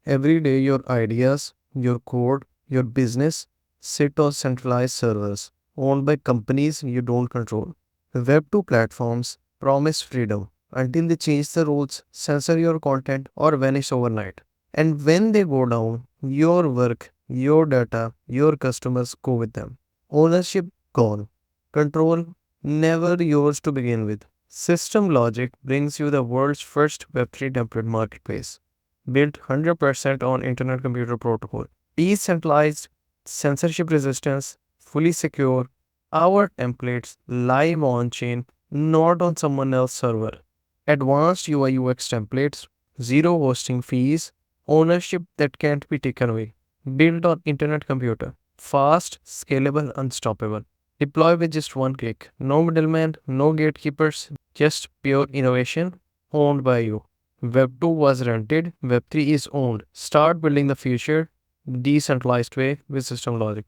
Every day, your ideas, your code, your business sit on centralized servers owned by companies you don't control. Web2 platforms promise freedom until they change the rules, censor your content, or vanish overnight. And when they go down, your work, your data, your customers go with them. Ownership gone. Control never yours to begin with. System Logic brings you the world's first Web3 template marketplace, built 100% on Internet Computer Protocol. Decentralized, censorship resistance, fully secure, our templates live on chain, not on someone else's server. Advanced UI UX templates, zero hosting fees, ownership that can't be taken away. Built on Internet Computer. Fast, scalable, unstoppable. Deploy with just one click. No middleman, no gatekeepers, just pure innovation owned by you. Web 2 was rented, Web 3 is owned. Start building the future decentralized way with System Logic.